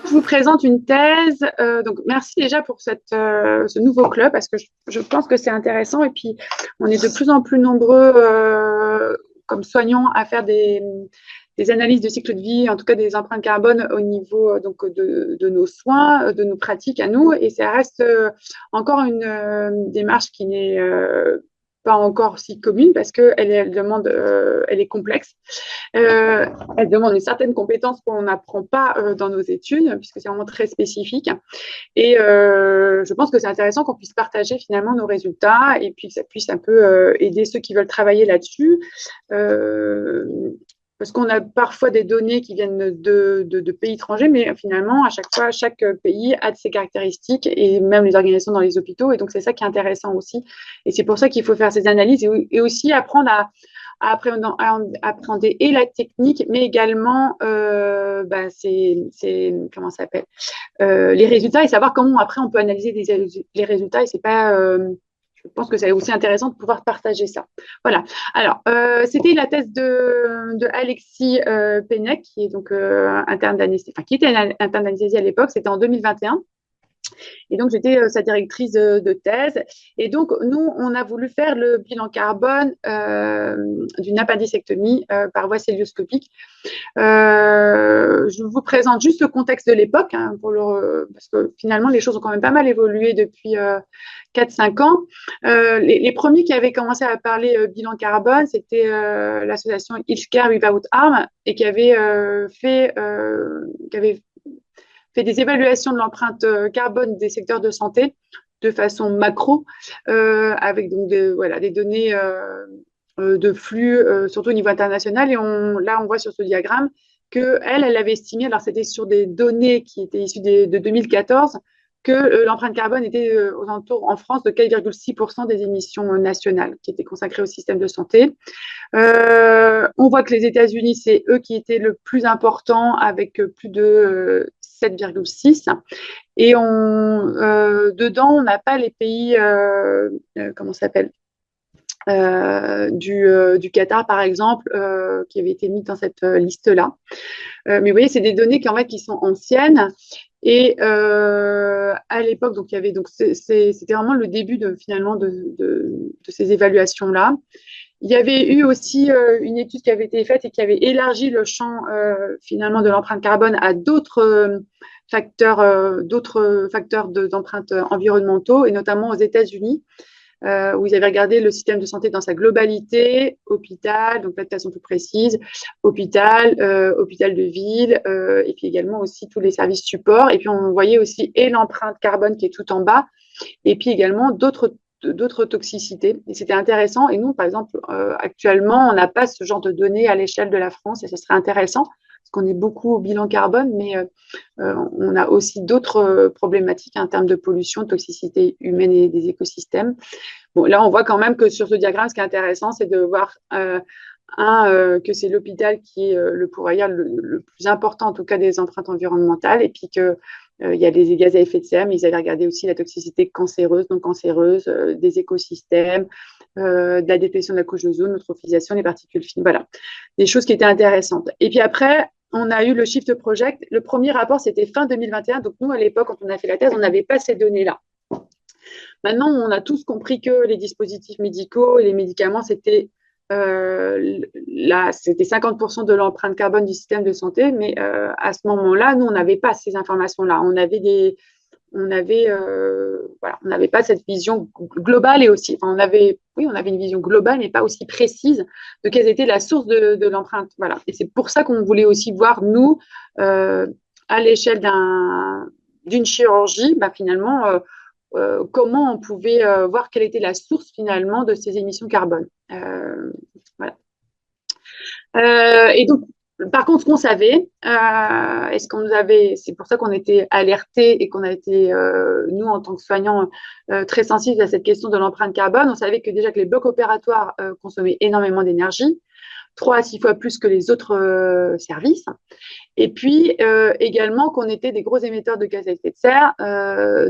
Je vous présente une thèse. Donc, merci déjà pour ce nouveau club parce que je pense que c'est intéressant. Et puis, on est de plus en plus nombreux comme soignants à faire des analyses de cycle de vie, en tout cas des empreintes carbone au niveau donc de nos soins, de nos pratiques à nous. Et ça reste encore une démarche qui n'est pas encore si commune parce qu'elle demande, elle est complexe. Euh, Elle demande une certaine compétence qu'on n'apprend pas dans nos études, puisque c'est vraiment très spécifique. Et je pense que c'est intéressant qu'on puisse partager finalement nos résultats et puis que ça puisse un peu aider ceux qui veulent travailler là-dessus. Euh, Parce qu'on a parfois des données qui viennent de pays étrangers, mais finalement, à chaque fois, chaque pays a ses caractéristiques et même les organisations dans les hôpitaux. Et donc, c'est ça qui est intéressant aussi. Et c'est pour ça qu'il faut faire ces analyses et aussi apprendre à appréhender et la technique, mais également comment ça s'appelle les résultats et savoir comment après on peut analyser les résultats. Et c'est pas, je pense que c'est aussi intéressant de pouvoir partager ça. Voilà. Alors, c'était la thèse de Alexis Pennec, qui est donc interne d'anesthésie, enfin qui était interne d'anesthésie à l'époque. C'était en 2021. Et donc, j'étais sa directrice de thèse. Et donc, nous, on a voulu faire le bilan carbone d'une appendicectomie par voie cœlioscopique. Je vous présente juste le contexte de l'époque, hein, parce que finalement, les choses ont quand même pas mal évolué depuis 4-5 ans. Les premiers qui avaient commencé à parler bilan carbone, c'était l'association Healthcare Without Harm et qui avait fait des évaluations de l'empreinte carbone des secteurs de santé de façon macro, avec donc des données de flux, surtout au niveau international. Et là, on voit sur ce diagramme qu'elle avait estimé, alors c'était sur des données qui étaient issues de 2014, que l'empreinte carbone était aux alentours en France de 4,6% des émissions nationales qui étaient consacrées au système de santé. On voit que les États-Unis, c'est eux qui étaient le plus important avec plus de 7,6. Et dedans, on n'a pas les pays, comment ça s'appelle du Qatar, par exemple, qui avait été mis dans cette liste-là. Mais vous voyez, c'est des données qui sont anciennes. Et à l'époque, donc il y avait c'était vraiment le début finalement de ces évaluations-là. Il y avait eu aussi une étude qui avait été faite et qui avait élargi le champ finalement de l'empreinte carbone à d'autres facteurs d'empreinte environnementaux et notamment aux États-Unis où ils avaient regardé le système de santé dans sa globalité, hôpital, donc là de façon plus précise, hôpital de ville, et puis également aussi tous les services supports. Et puis on voyait aussi et l'empreinte carbone qui est tout en bas, et puis également d'autres toxicités. Et c'était intéressant. Et nous, par exemple, actuellement, on n'a pas ce genre de données à l'échelle de la France, et ce serait intéressant parce qu'on est beaucoup au bilan carbone, mais on a aussi d'autres problématiques en termes de pollution, de toxicité humaine et des écosystèmes. Bon, là, on voit quand même que sur ce diagramme, ce qui est intéressant, c'est de voir que c'est l'hôpital qui est le pourvoyeur le plus important, en tout cas, des empreintes environnementales, et puis que il y a les gaz à effet de serre, mais ils avaient regardé aussi la toxicité cancéreuse, non cancéreuse, des écosystèmes, de la déplétion de la couche d'ozone, l'eutrophisation, les particules fines. Voilà, des choses qui étaient intéressantes. Et puis après, on a eu le Shift Project. Le premier rapport, c'était fin 2021. Donc nous, à l'époque, quand on a fait la thèse, on n'avait pas ces données-là. Maintenant, on a tous compris que les dispositifs médicaux et les médicaments, c'était 50% de l'empreinte carbone du système de santé, mais à ce moment-là, nous, on n'avait pas ces informations-là. On n'avait pas cette vision globale et aussi, enfin, on avait une vision globale, mais pas aussi précise de quelle était la source de l'empreinte. Voilà. Et c'est pour ça qu'on voulait aussi voir, nous, à l'échelle d'une chirurgie, finalement, comment on pouvait voir quelle était la source finalement de ces émissions carbone. Voilà. Et donc, par contre, ce qu'on savait, c'est pour ça qu'on était alertés et qu'on a été, nous, en tant que soignants, très sensibles à cette question de l'empreinte carbone. On savait que déjà que les blocs opératoires consommaient énormément d'énergie, 3 à 6 fois plus que les autres services. Et puis également qu'on était des gros émetteurs de gaz à effet de serre,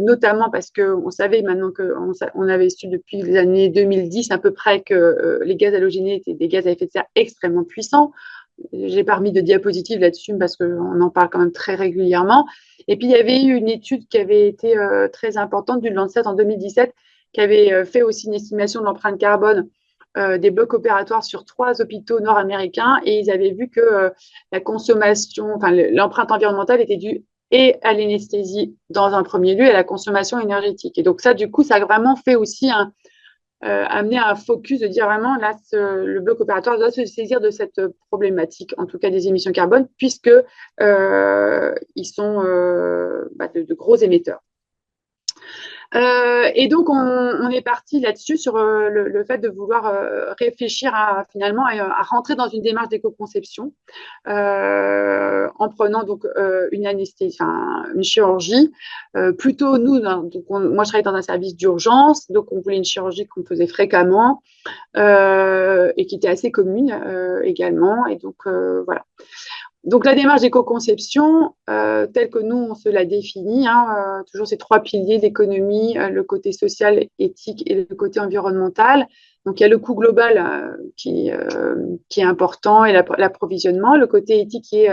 notamment parce qu'on savait maintenant qu'on avait su depuis les années 2010 à peu près que les gaz halogénés étaient des gaz à effet de serre extrêmement puissants. j'ai pas remis de diapositive là-dessus parce qu'on en parle quand même très régulièrement. Et puis, il y avait eu une étude qui avait été très importante du Lancet en 2017, qui avait fait aussi une estimation de l'empreinte carbone des blocs opératoires sur 3 hôpitaux nord-américains. Et ils avaient vu que la consommation, enfin, l'empreinte environnementale était due et à l'anesthésie dans un premier lieu et à la consommation énergétique. Et donc ça, du coup, ça a vraiment fait aussi amener un focus de dire vraiment, là, le bloc opératoire doit se saisir de cette problématique, en tout cas des émissions carbone, puisque ils sont de gros émetteurs. Et donc, on est parti là-dessus sur le fait de vouloir réfléchir finalement à rentrer dans une démarche d'éco-conception en prenant donc une anesthésie, enfin, une chirurgie. Plutôt, nous, donc moi, je travaillais dans un service d'urgence, donc on voulait une chirurgie qu'on faisait fréquemment et qui était assez commune également. Et donc, voilà. Donc, la démarche d'éco-conception, telle que nous, on se la définit, toujours ces 3 piliers, l'économie, le côté social, éthique et le côté environnemental. Donc, il y a le coût global qui est important et l'approvisionnement. Le côté éthique qui est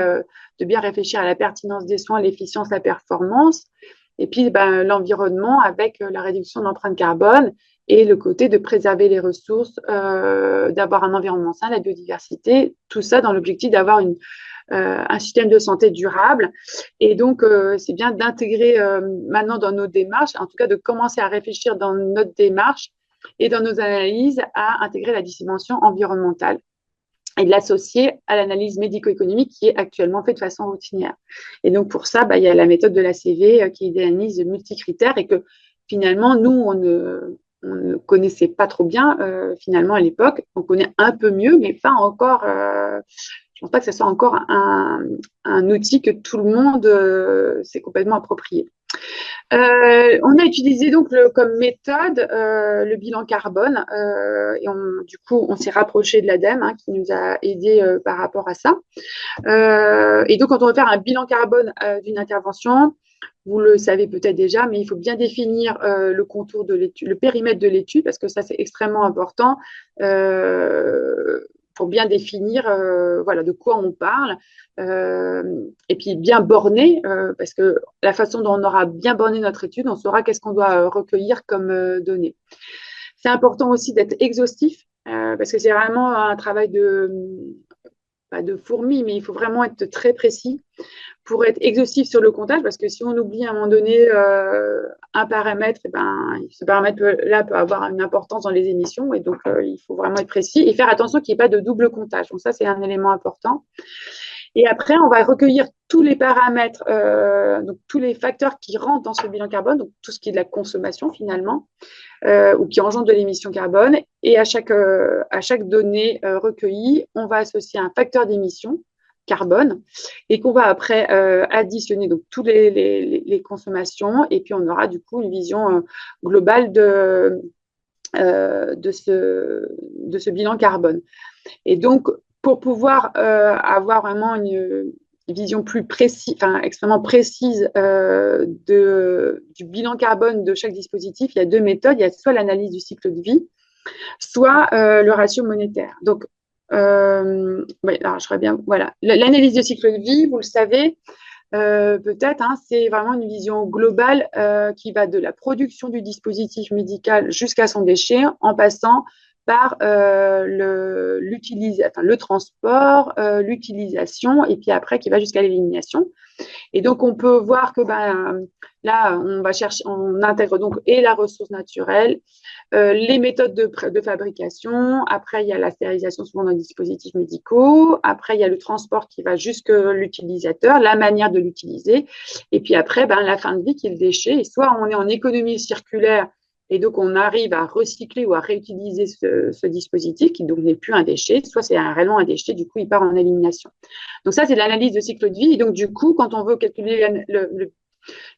de bien réfléchir à la pertinence des soins, l'efficience, la performance. Et puis, l'environnement avec la réduction de l'empreinte carbone et le côté de préserver les ressources, d'avoir un environnement sain, la biodiversité, tout ça dans l'objectif d'avoir un système de santé durable. Et donc, c'est bien d'intégrer maintenant dans nos démarches, en tout cas de commencer à réfléchir dans notre démarche et dans nos analyses à intégrer la dimension environnementale et de l'associer à l'analyse médico-économique qui est actuellement faite de façon routinière. Et donc, pour ça, il y a la méthode de l'ACV qui est une analyse multicritères et que finalement, nous, on ne connaissait pas trop bien finalement à l'époque. On connaît un peu mieux, mais pas encore je ne pense pas que ce soit encore un outil que tout le monde s'est complètement approprié. On a utilisé donc comme méthode le bilan carbone et du coup on s'est rapproché de l'ADEME qui nous a aidé par rapport à ça. Et donc quand on veut faire un bilan carbone d'une intervention, vous le savez peut-être déjà, mais il faut bien définir le contour de l'étude, le périmètre de l'étude, parce que ça, c'est extrêmement important pour bien définir voilà, de quoi on parle. Et puis bien borner, parce que la façon dont on aura bien borné notre étude, on saura qu'est-ce qu'on doit recueillir comme données. C'est important aussi d'être exhaustif, parce que c'est vraiment un travail pas de fourmi, mais il faut vraiment être très précis pour être exhaustif sur le comptage, parce que si on oublie à un moment donné un paramètre, ce paramètre-là peut avoir une importance dans les émissions, et donc il faut vraiment être précis et faire attention qu'il n'y ait pas de double comptage. Donc ça, c'est un élément important. Et après, on va recueillir tous les paramètres, donc tous les facteurs qui rentrent dans ce bilan carbone, donc tout ce qui est de la consommation finalement, ou qui engendre de l'émission carbone. Et à chaque donnée recueillie, on va associer un facteur d'émission carbone et qu'on va après additionner donc toutes les consommations et puis on aura du coup une vision globale de ce bilan carbone. Et donc, pour pouvoir avoir vraiment une vision plus précise, enfin extrêmement précise du bilan carbone de chaque dispositif, il y a 2 méthodes. Il y a soit l'analyse du cycle de vie, soit le ratio monétaire. Donc, oui, alors je bien, voilà. L'analyse de cycle de vie, vous le savez, peut-être, c'est vraiment une vision globale qui va de la production du dispositif médical jusqu'à son déchet, en passant par le transport, l'utilisation, et puis après qui va jusqu'à l'élimination. Et donc, on peut voir que là, on intègre donc et la ressource naturelle, les méthodes de fabrication. Après, il y a la stérilisation souvent dans les dispositifs médicaux. Après, il y a le transport qui va jusqu'à l'utilisateur, la manière de l'utiliser. Et puis après, la fin de vie qui est le déchet. Et soit on est en économie circulaire et donc on arrive à recycler ou à réutiliser ce dispositif qui donc n'est plus un déchet, soit c'est réellement un déchet, du coup il part en élimination. Donc ça, c'est l'analyse de cycle de vie. Et donc du coup, quand on veut calculer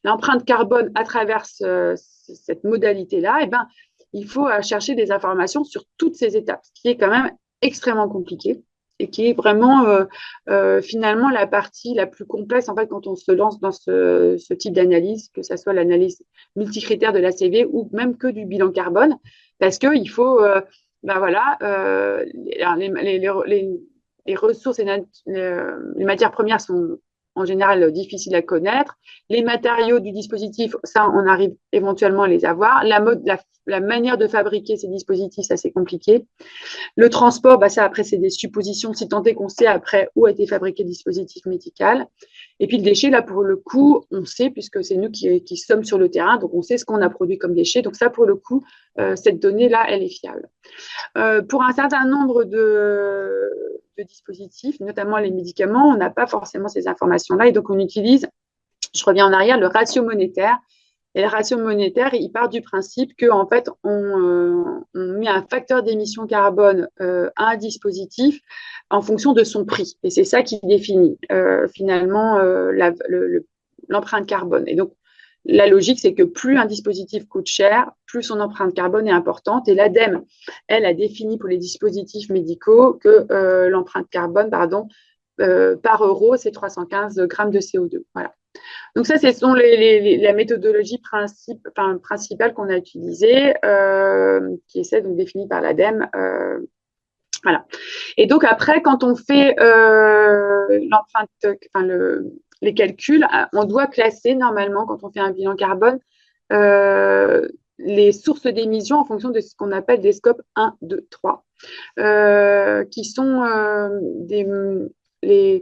l'empreinte carbone à travers cette modalité-là, il faut chercher des informations sur toutes ces étapes, ce qui est quand même extrêmement compliqué et qui est vraiment finalement la partie la plus complexe en fait quand on se lance dans ce type d'analyse, que ce soit l'analyse multicritère de l'ACV ou même que du bilan carbone, parce qu'il faut voilà, les ressources les matières premières sont en général difficiles à connaître. Les matériaux du dispositif, ça, on arrive éventuellement à les avoir. La manière de fabriquer ces dispositifs, ça, c'est compliqué. Le transport, ça, après, c'est des suppositions, si tant est qu'on sait après où a été fabriqué le dispositif médical. Et puis le déchet, là, pour le coup, on sait, puisque c'est nous qui sommes sur le terrain, donc on sait ce qu'on a produit comme déchet. Donc ça, pour le coup, cette donnée-là, elle est fiable. Pour un certain nombre de dispositifs, notamment les médicaments, on n'a pas forcément ces informations-là. Et donc, on utilise, je reviens en arrière, le ratio monétaire. Et le ratio monétaire, il part du principe qu'en fait, on met un facteur d'émission carbone à un dispositif en fonction de son prix. Et c'est ça qui définit finalement l'empreinte carbone. Et donc, la logique, c'est que plus un dispositif coûte cher, plus son empreinte carbone est importante. Et l'ADEME, elle, a défini pour les dispositifs médicaux que l'empreinte carbone, par euro, c'est 315 grammes de CO2. Voilà. Donc ça, ce sont la méthodologie principale qu'on a utilisée, qui essaie donc définie par l'ADEME. Voilà. Et donc après, quand on fait les calculs, on doit classer normalement, quand on fait un bilan carbone, les sources d'émissions en fonction de ce qu'on appelle des scopes 1, 2, 3, qui sont les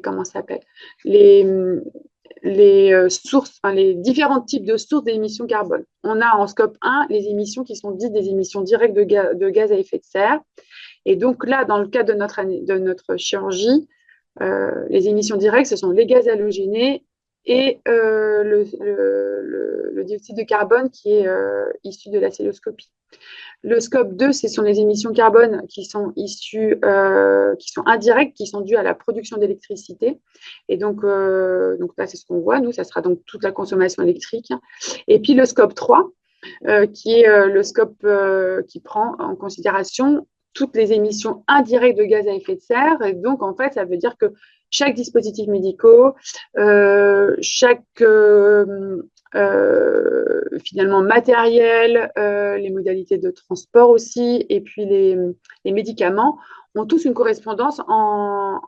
différents types de sources d'émissions carbone. On a en scope 1 les émissions qui sont dites des émissions directes de gaz à effet de serre. Et donc là, dans le cadre de notre chirurgie, les émissions directes, ce sont les gaz halogénés et le dioxyde de carbone qui est issu de la celluloscopie. Le scope 2, ce sont les émissions carbone qui sont issues, qui sont indirectes, qui sont dues à la production d'électricité. Et donc là, c'est ce qu'on voit. Nous, ça sera donc toute la consommation électrique. Et puis le scope 3, qui est le scope qui prend en considération toutes les émissions indirectes de gaz à effet de serre. Et donc, en fait, ça veut dire que chaque dispositif médical, finalement matériel, les modalités de transport aussi, et puis les médicaments ont tous une correspondance en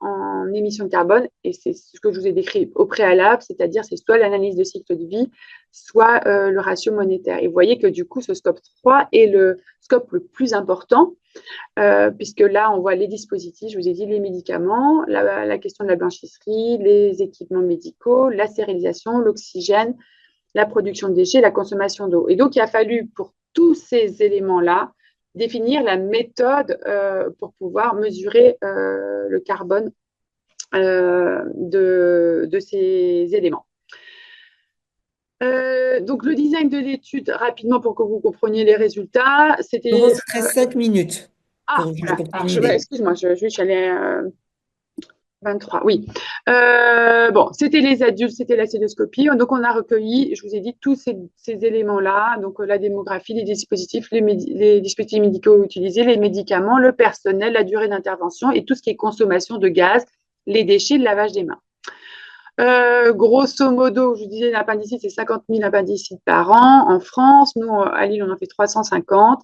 émissions de carbone, et c'est ce que je vous ai décrit au préalable, c'est-à-dire c'est soit l'analyse de cycle de vie, soit le ratio monétaire. Et vous voyez que du coup, ce scope 3 est le scope le plus important, puisque là, on voit les dispositifs, je vous ai dit les médicaments, la question de la blanchisserie, les équipements médicaux, la stérilisation, l'oxygène, la production de déchets, la consommation d'eau. Et donc, il a fallu, pour tous ces éléments-là, définir la méthode pour pouvoir mesurer le carbone de ces éléments. Donc, le design de l'étude, rapidement pour que vous compreniez les résultats, c'était… Il reste 5 minutes. Voilà. Excuse-moi, je suis allée… 23, oui. C'était les adultes, c'était la célioscopie. Donc, on a recueilli, je vous ai dit, tous ces éléments-là. Donc, la démographie, les dispositifs, les dispositifs médicaux utilisés, les médicaments, le personnel, la durée d'intervention et tout ce qui est consommation de gaz, les déchets, le lavage des mains. Grosso modo, je vous disais, l'appendicite, c'est 50 000 appendicites par an en France. Nous, à Lille, on en fait 350.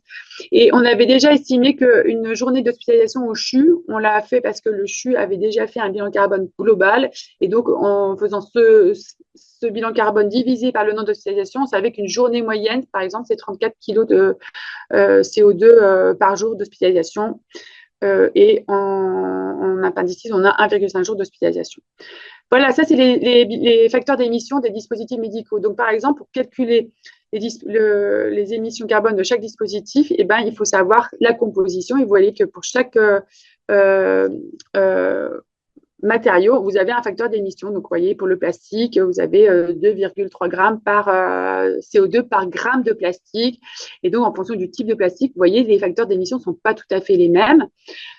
Et on avait déjà estimé qu'une journée d'hospitalisation au CHU, on l'a fait parce que le CHU avait déjà fait un bilan carbone global. Et donc, en faisant ce bilan carbone divisé par le nombre d'hospitalisations, on savait qu'une journée moyenne, par exemple, c'est 34 kg de CO2 par jour d'hospitalisation. Et en appendicite, on a 1,5 jour d'hospitalisation. Voilà, ça, c'est les facteurs d'émission des dispositifs médicaux. Donc, par exemple, pour calculer les émissions carbone de chaque dispositif, il faut savoir la composition. Et vous voyez que pour chaque matériau, vous avez un facteur d'émission. Donc, vous voyez, pour le plastique, vous avez 2,3 grammes par CO2 par gramme de plastique. Et donc, en fonction du type de plastique, vous voyez, les facteurs d'émission ne sont pas tout à fait les mêmes.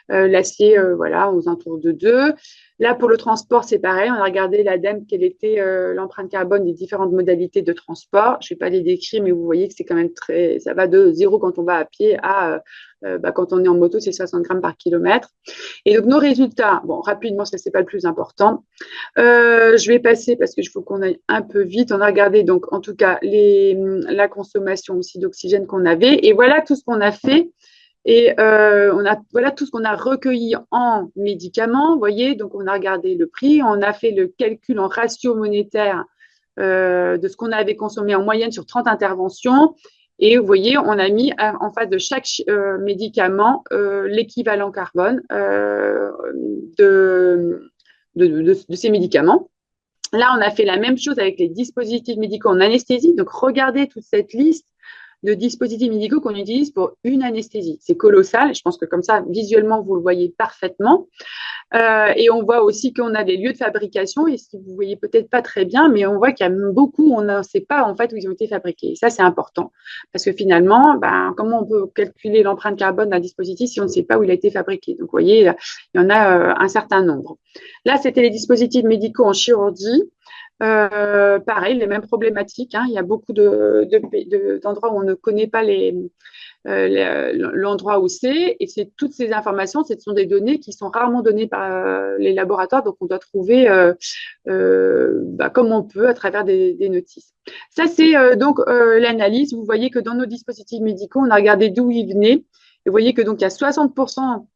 L'acier, voilà, aux alentours de 2. Là, pour le transport, c'est pareil. On a regardé l'ADEME, quelle était l'empreinte carbone des différentes modalités de transport. Je ne vais pas les décrire, mais vous voyez que c'est quand même ça va de 0 quand on va à pied à quand on est en moto, c'est 60 grammes par kilomètre. Et donc, nos résultats, rapidement, ça, c'est pas le plus important. Je vais passer parce qu'il faut qu'on aille un peu vite. On a regardé, donc, en tout cas, la consommation aussi d'oxygène qu'on avait. Et voilà tout ce qu'on a fait Et voilà tout ce qu'on a recueilli en médicaments. Vous voyez, donc on a regardé le prix, on a fait le calcul en ratio monétaire de ce qu'on avait consommé en moyenne sur 30 interventions. Et vous voyez, on a mis en face de chaque médicament l'équivalent carbone de ces médicaments. Là, on a fait la même chose avec les dispositifs médicaux en anesthésie. Donc, regardez toute cette liste de dispositifs médicaux qu'on utilise pour une anesthésie. C'est colossal. Je pense que comme ça, visuellement, vous le voyez parfaitement. Et on voit aussi qu'on a des lieux de fabrication, et si vous voyez peut-être pas très bien, mais on voit qu'il y a beaucoup, on ne sait pas en fait où ils ont été fabriqués. Et ça, c'est important, parce que finalement, comment on peut calculer l'empreinte carbone d'un dispositif si on ne sait pas où il a été fabriqué? Donc, vous voyez, il y en a un certain nombre. Là, c'était les dispositifs médicaux en chirurgie. Pareil, les mêmes problématiques, hein. Il y a beaucoup d'endroits où on ne connaît pas l'endroit où c'est, et c'est toutes ces informations, ce sont des données qui sont rarement données par les laboratoires, donc on doit trouver comme on peut à travers des notices. Ça, c'est donc l'analyse. Vous voyez que dans nos dispositifs médicaux, on a regardé d'où ils venaient, et vous voyez que donc il y a 60%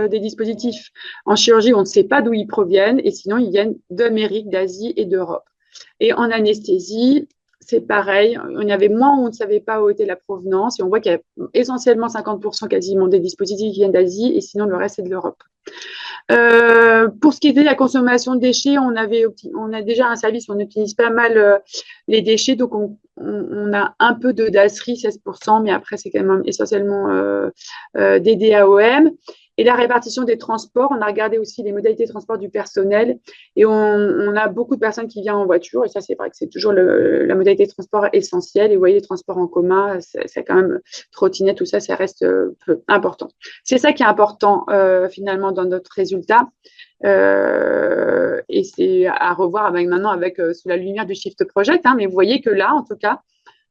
des dispositifs en chirurgie, on ne sait pas d'où ils proviennent, et sinon ils viennent d'Amérique, d'Asie et d'Europe. Et en anesthésie, c'est pareil. Il y avait moins où on ne savait pas où était la provenance. Et on voit qu'il y a essentiellement 50% quasiment des dispositifs qui viennent d'Asie, et sinon le reste c'est de l'Europe. Pour ce qui était de la consommation de déchets, on a déjà un service où on utilise pas mal les déchets. Donc on a un peu de DASRI, 16%, mais après c'est quand même essentiellement des DAOM. Et la répartition des transports, on a regardé aussi les modalités de transport du personnel, et on a beaucoup de personnes qui viennent en voiture, et ça c'est vrai que c'est toujours la modalité de transport essentielle. Et vous voyez, les transports en commun, c'est quand même trottinette, tout ça, ça reste peu important. C'est ça qui est important finalement dans notre résultat. Et c'est à revoir maintenant sous la lumière du Shift Project, hein, mais vous voyez que là, en tout cas,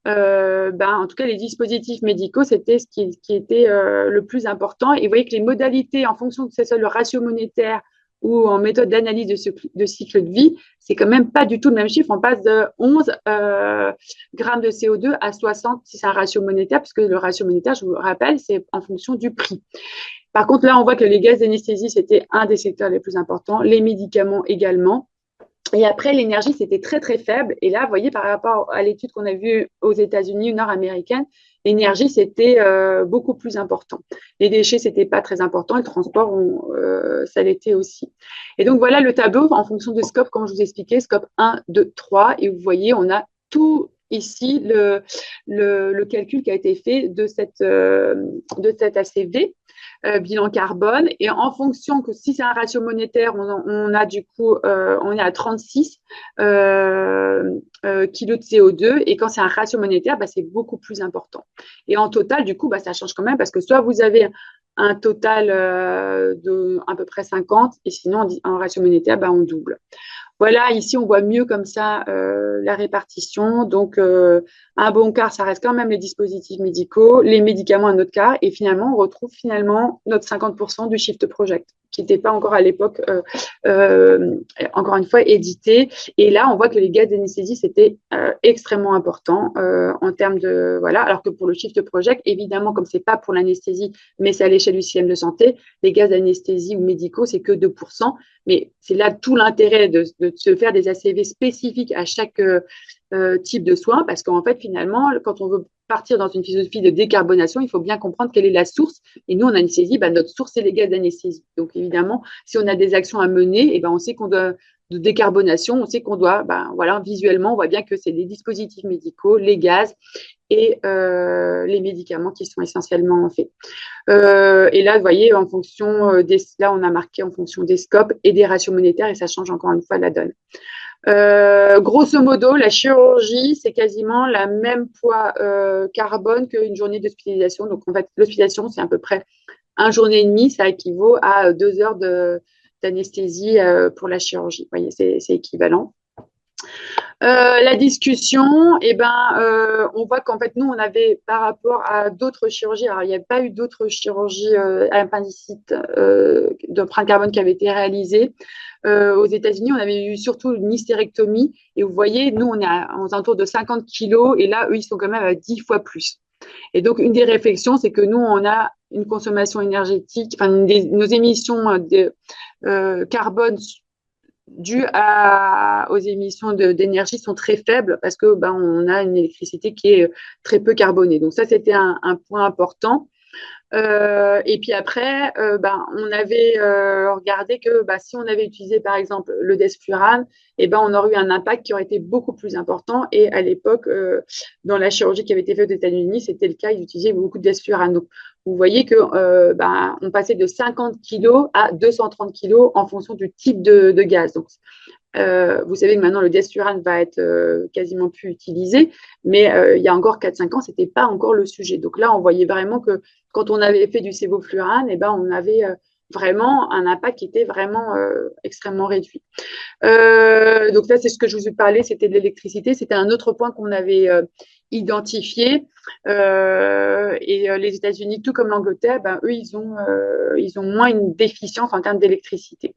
les dispositifs médicaux, c'était ce qui était le plus important. Et vous voyez que les modalités, en fonction de ce soit le ratio monétaire ou en méthode d'analyse de cycle de vie, c'est quand même pas du tout le même chiffre. On passe de 11 grammes de CO2 à 60 si c'est un ratio monétaire, puisque le ratio monétaire, je vous le rappelle, c'est en fonction du prix. Par contre, là, on voit que les gaz d'anesthésie, c'était un des secteurs les plus importants, les médicaments également. Et après, l'énergie, c'était très, très faible. Et là, vous voyez, par rapport à l'étude qu'on a vue aux États-Unis, nord-américaine, l'énergie, c'était beaucoup plus important. Les déchets, c'était pas très important. Le transport, ça l'était aussi. Et donc, voilà le tableau en fonction de scope, comme je vous expliquais, scope 1, 2, 3. Et vous voyez, on a tout ici, le calcul qui a été fait de cette ACV. Bilan carbone, et en fonction que si c'est un ratio monétaire, on a du coup on est à 36 kilos de CO2, et quand c'est un ratio monétaire, c'est beaucoup plus important. Et en total, du coup, ça change quand même, parce que soit vous avez un total de à peu près 50, et sinon en ratio monétaire, on double. Voilà, ici, on voit mieux comme ça la répartition. Donc, un bon quart, ça reste quand même les dispositifs médicaux, les médicaments, un autre quart. Et finalement, on retrouve notre 50% du Shift Project, qui n'était pas encore à l'époque, encore une fois, édité. Et là, on voit que les gaz d'anesthésie, c'était extrêmement important en termes de… Voilà, alors que pour le Shift Project, évidemment, comme ce n'est pas pour l'anesthésie, mais c'est à l'échelle du système de santé, les gaz d'anesthésie ou médicaux, c'est que 2%. Mais c'est là tout l'intérêt de se faire des ACV spécifiques à chaque type de soins, parce qu'en fait, finalement, quand on veut partir dans une philosophie de décarbonation, il faut bien comprendre quelle est la source. Et nous, en anesthésie, notre source, c'est les gaz d'anesthésie. Donc, évidemment, si on a des actions à mener, on sait qu'on doit de décarbonation, on sait qu'on doit, visuellement, on voit bien que c'est les dispositifs médicaux, les gaz et les médicaments qui sont essentiellement faits. Et là, vous voyez, en fonction là, on a marqué en fonction des scopes et des ratios monétaires, et ça change encore une fois la donne. Grosso modo, la chirurgie, c'est quasiment la même poids carbone qu'une journée d'hospitalisation. Donc, en fait, l'hospitalisation, c'est à peu près 1 journée et demie. Ça équivaut à 2 heures d'anesthésie pour la chirurgie. Vous voyez, c'est équivalent. La discussion, on voit qu'en fait, nous, on avait par rapport à d'autres chirurgies, alors il n'y a pas eu d'autres chirurgies à appendicite d'empreinte carbone qui avaient été réalisées. Aux États-Unis, on avait eu surtout une hystérectomie, et vous voyez, nous, on est aux alentours de 50 kilos, et là, eux, ils sont quand même à 10 fois plus. Et donc, une des réflexions, c'est que nous, on a une consommation énergétique, enfin, nos émissions de carbone dues aux émissions d'énergie sont très faibles parce que on a une électricité qui est très peu carbonée. Donc ça, c'était un point important. Et puis après, on avait regardé que si on avait utilisé par exemple le desflurane, on aurait eu un impact qui aurait été beaucoup plus important. Et à l'époque, dans la chirurgie qui avait été faite aux États-Unis, c'était le cas, ils utilisaient beaucoup de desflurane. Donc, vous voyez que on passait de 50 kg à 230 kg en fonction du type de gaz. Donc, vous savez que maintenant le desflurane va être quasiment plus utilisé, mais il y a encore 4-5 ans, c'était pas encore le sujet. Donc là, on voyait vraiment que quand on avait fait du sévoflurane, on avait vraiment un impact qui était vraiment extrêmement réduit. Donc ça, c'est ce que je vous ai parlé, c'était de l'électricité. C'était un autre point qu'on avait identifié. Et les États-Unis, tout comme l'Angleterre, eux, ils ont moins une déficience en termes d'électricité.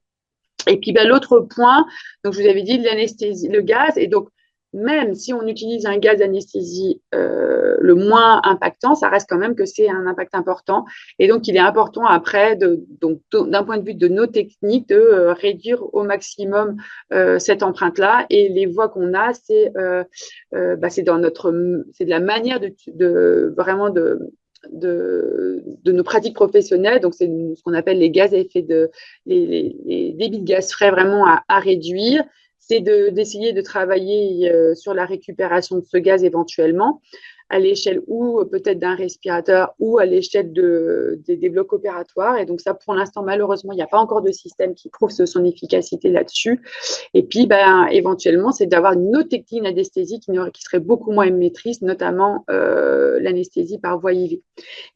Et puis l'autre point, donc je vous avais dit l'anesthésie, le gaz, et donc même si on utilise un gaz d'anesthésie le moins impactant, ça reste quand même que c'est un impact important. Et donc il est important après, d'un point de vue de nos techniques, de réduire au maximum cette empreinte-là. Et les voies qu'on a, c'est c'est de la manière vraiment de nos pratiques professionnelles. Donc, c'est ce qu'on appelle les gaz à effet les débits de gaz frais vraiment à réduire. C'est d'essayer de travailler sur la récupération de ce gaz éventuellement à l'échelle ou peut-être d'un respirateur ou à l'échelle des blocs opératoires. Et donc ça, pour l'instant, malheureusement, il n'y a pas encore de système qui prouve son efficacité là-dessus. Et puis, éventuellement, c'est d'avoir une autre technique d'anesthésie qui serait beaucoup moins émettrice, notamment l'anesthésie par voie IV.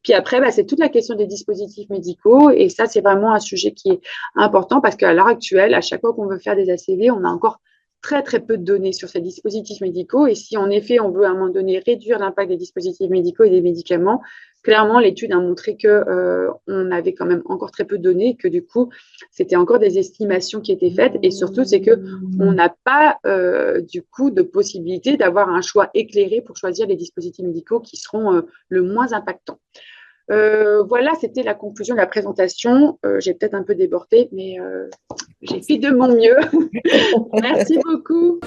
Puis après, c'est toute la question des dispositifs médicaux. Et ça, c'est vraiment un sujet qui est important parce qu'à l'heure actuelle, à chaque fois qu'on veut faire des ACV, on a encore très, très peu de données sur ces dispositifs médicaux. Et si, en effet, on veut à un moment donné réduire l'impact des dispositifs médicaux et des médicaments, clairement, l'étude a montré qu'on avait quand même encore très peu de données et que du coup, c'était encore des estimations qui étaient faites. Et surtout, c'est qu'on n'a pas du coup de possibilité d'avoir un choix éclairé pour choisir les dispositifs médicaux qui seront le moins impactants. Voilà, c'était la conclusion de la présentation. J'ai peut-être un peu débordé, mais j'ai fait de mon mieux. Merci beaucoup.